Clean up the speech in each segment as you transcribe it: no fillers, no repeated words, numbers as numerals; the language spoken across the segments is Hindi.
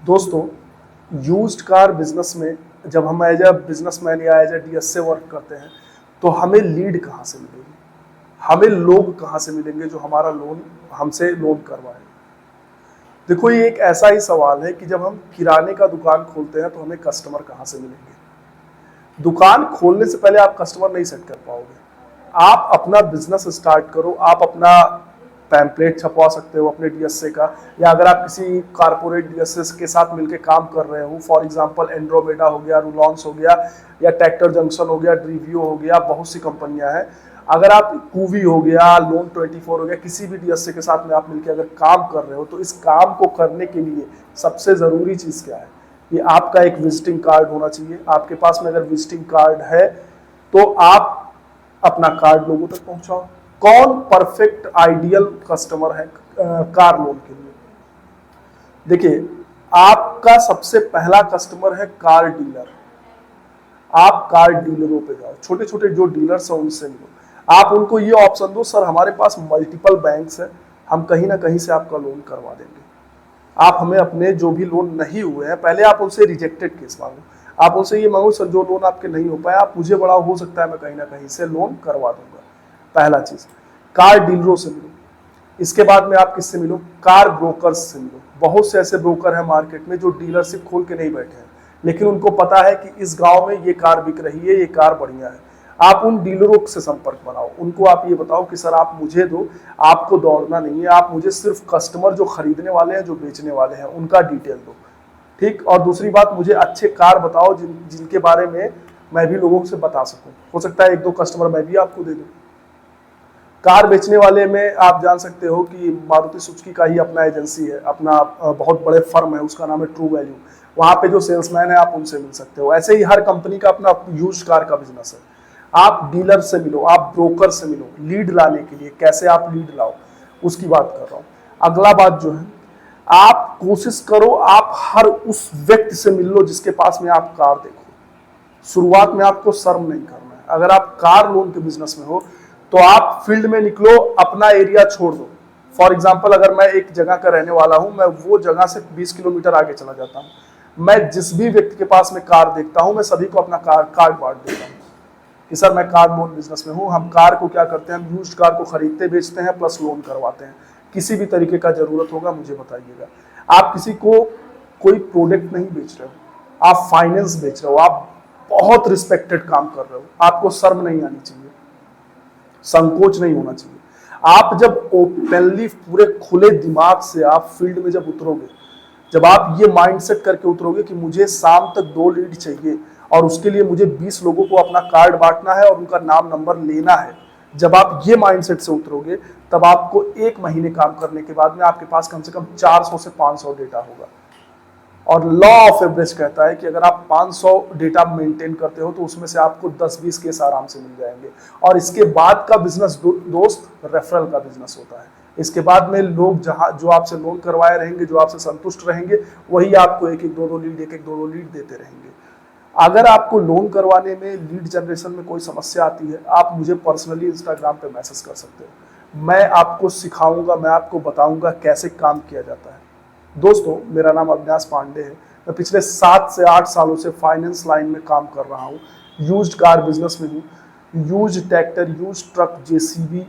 दोस्तों, यूज्ड कार बिजनेस में जब हम एज अ बिजनेसमैन या एज अ डीएस से वर्क करते हैं तो हमें लीड कहाँ से मिलेगी, हमें लोग कहाँ से मिलेंगे जो हमारा लोन हमसे लोन करवाए। देखो, ये एक ऐसा ही सवाल है कि जब हम किराने का दुकान खोलते हैं तो हमें कस्टमर कहाँ से मिलेंगे। दुकान खोलने से पहले आप कस्टमर नहीं सेट कर पाओगे। आप अपना बिजनेस स्टार्ट करो, आप अपना पैम्पलेट छपवा सकते हो अपने डीएसए का, या अगर आप किसी कारपोरेट डीएसए के साथ मिलकर काम कर रहे हो, फॉर एग्जांपल एंड्रोमेडा हो गया, रूलॉन्स हो गया, या ट्रैक्टर जंक्शन हो गया, ड्रीवियो हो गया, बहुत सी कंपनियां हैं। अगर आप कूवी हो गया, लोन 24 हो गया, किसी भी डीएसए के साथ में आप मिलकर अगर काम कर रहे हो तो इस काम को करने के लिए सबसे ज़रूरी चीज़ क्या है, ये आपका एक विजिटिंग कार्ड होना चाहिए। आपके पास में अगर विजिटिंग कार्ड है तो आप अपना कार्ड लोगों तक पहुंचाओ। कौन परफेक्ट आइडियल कस्टमर है कार लोन के लिए? देखिए, आपका सबसे पहला कस्टमर है कार डीलर। आप कार डीलरों पे जाओ, छोटे छोटे जो डीलर्स हैं उनसे मिलो। आप उनको ये ऑप्शन दो, सर हमारे पास मल्टीपल बैंक्स है, हम कहीं ना कहीं से आपका लोन करवा देंगे। आप हमें अपने जो भी लोन नहीं हुए हैं, पहले आप उनसे रिजेक्टेड केस मांगो। आप उनसे ये मांगो, सर जो लोन आपके नहीं हो पाए, आप मुझे बड़ा हो सकता है मैं कहीं ना कहीं से लोन करवा दूंगा। पहला चीज, कार डीलरों से मिलो। इसके बाद में आप किससे मिलो? कार ब्रोकर्स से मिलो। बहुत से ऐसे ब्रोकर हैं मार्केट में जो डीलरशिप खोल के नहीं बैठे हैं, लेकिन उनको पता है कि इस गांव में ये कार बिक रही है, ये कार बढ़िया है। आप उन डीलरों से संपर्क बनाओ, उनको आप ये बताओ कि सर आप मुझे दो, आपको दौड़ना नहीं है, आप मुझे सिर्फ कस्टमर जो खरीदने वाले हैं, जो बेचने वाले हैं, उनका डिटेल दो। ठीक। और दूसरी बात, मुझे अच्छे कार बताओ जिनके बारे में मैं भी लोगों से बता सकूं। हो सकता है 1-2 कस्टमर मैं भी आपको दे दूं। कार बेचने वाले में आप जान सकते हो कि मारुति सुजुकी का ही अपना एजेंसी है, अपना बहुत बड़े फर्म है, उसका नाम है ट्रू वैल्यू। वहां पे जो सेल्समैन है आप उनसे मिल सकते हो। ऐसे ही हर कंपनी का अपना यूज्ड कार का बिजनेस है। आप डीलर से मिलो, आप ब्रोकर से मिलो। लीड लाने के लिए कैसे आप लीड लाओ उसकी बात कर रहा हूं। अगला बात जो है, आप कोशिश करो आप हर उस व्यक्ति से मिल लो जिसके पास में आप कार देखो। शुरुआत में आपको शर्म नहीं करना है। अगर आप कार लोन के बिजनेस में हो तो आप फील्ड में निकलो, अपना एरिया छोड़ दो। फॉर एग्जाम्पल, अगर मैं एक जगह का रहने वाला हूं, मैं वो जगह से 20 किलोमीटर आगे चला जाता हूं। मैं जिस भी व्यक्ति के पास में कार देखता हूं, मैं सभी को अपना कार्ड बांट देता हूं कि सर मैं कार लोन बिजनेस में हूं। हम कार को क्या करते हैं, हम यूज्ड कार को खरीदते बेचते हैं प्लस लोन करवाते हैं। किसी भी तरीके का जरूरत होगा मुझे बताइएगा। आप किसी को कोई प्रोडक्ट नहीं बेच रहे हो, आप फाइनेंस बेच रहे हो। आप बहुत रिस्पेक्टेड काम कर रहे हो, आपको शर्म नहीं आनी चाहिए, संकोच नहीं होना चाहिए। आप जब ओपनली पूरे खुले दिमाग से आप फील्ड में जब उतरोगे, जब आप ये माइंडसेट करके उतरोगे कि मुझे शाम तक 2 लीड चाहिए और उसके लिए मुझे 20 लोगों को अपना कार्ड बांटना है और उनका नाम नंबर लेना है, जब आप ये माइंडसेट से उतरोगे तब आपको 1 महीने काम करने के बाद में आपके पास कम से कम 400 से 500 डेटा होगा। और लॉ ऑफ एवरेज कहता है कि अगर आप 500 डेटा मेंटेन करते हो तो उसमें से आपको 10-20 केस आराम से मिल जाएंगे। और इसके बाद का बिजनेस दोस्त रेफरल का बिजनेस होता है। इसके बाद में लोग जो आपसे लोन करवाए रहेंगे, जो आपसे संतुष्ट रहेंगे, वही आपको 1-1, 2-2 लीड, 1-1, 2-2 लीड देते रहेंगे। अगर आपको लोन करवाने में, लीड जनरेशन में कोई समस्या आती है, आप मुझे पर्सनली इंस्टाग्राम पे मैसेज कर सकते हो। मैं आपको सिखाऊंगा, मैं आपको बताऊंगा कैसे काम किया जाता है। दोस्तों, मेरा नाम अविनाश पांडे है। मैं पिछले 7 से 8 सालों से फाइनेंस लाइन में काम कर रहा हूँ। यूज्ड कार बिजनेस में हूँ। Used tractor, used truck, JCB,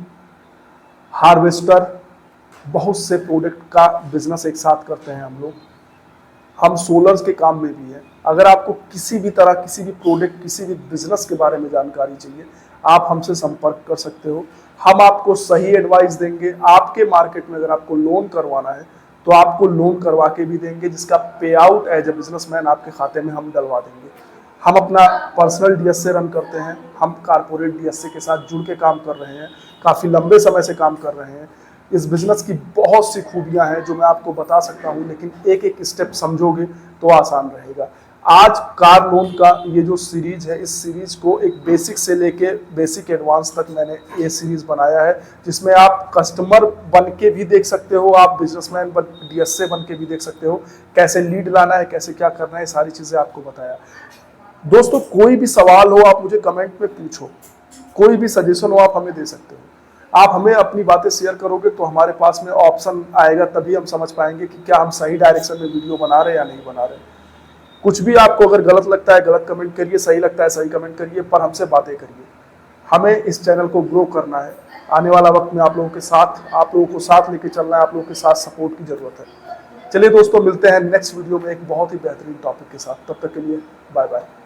harvester, बहुत से प्रोडक्ट का बिजनेस एक साथ करते हैं हम लोग। हम सोलर्स के काम में भी हैं। अगर आपको किसी भी तरह, किसी भी प्रोडक्ट, किसी भी बिजनेस के बारे में जानकारी चाहिए, आप हमसे संपर्क कर सकते हो। हम आपको सही एडवाइस देंगे। आपके मार्केट में अगर आपको लोन करवाना है तो आपको लोन करवा के भी देंगे, जिसका पे आउट एज ए बिजनेसमैन आपके खाते में हम डलवा देंगे। हम अपना पर्सनल डीएसए रन करते हैं। हम कारपोरेट डीएसए के साथ जुड़ के काम कर रहे हैं, काफ़ी लंबे समय से काम कर रहे हैं। इस बिजनेस की बहुत सी खूबियां हैं जो मैं आपको बता सकता हूं, लेकिन एक एक स्टेप समझोगे तो आसान रहेगा। आज कार लोन का ये जो सीरीज है, इस सीरीज को एक बेसिक से लेके बेसिक एडवांस तक मैंने ये सीरीज बनाया है, जिसमें आप कस्टमर बन के भी देख सकते हो, आप बिजनेसमैन डीएसए बन के भी देख सकते हो। कैसे लीड लाना है, कैसे क्या करना है, सारी चीज़ें आपको बताया। दोस्तों, कोई भी सवाल हो आप मुझे कमेंट में पूछो, कोई भी सजेशन हो आप हमें दे सकते हो। आप हमें अपनी बातें शेयर करोगे तो हमारे पास में ऑप्शन आएगा, तभी हम समझ पाएंगे कि क्या हम सही डायरेक्शन में वीडियो बना रहे हैं या नहीं बना रहे। कुछ भी आपको अगर गलत लगता है गलत कमेंट करिए, सही लगता है सही कमेंट करिए, पर हमसे बातें करिए। हमें इस चैनल को ग्रो करना है। आने वाला वक्त में आप लोगों के साथ, आप लोगों को साथ लेके चलना है, आप लोगों के साथ सपोर्ट की जरूरत है। चलिए दोस्तों, मिलते हैं नेक्स्ट वीडियो में एक बहुत ही बेहतरीन टॉपिक के साथ। तब तक के लिए बाय बाय।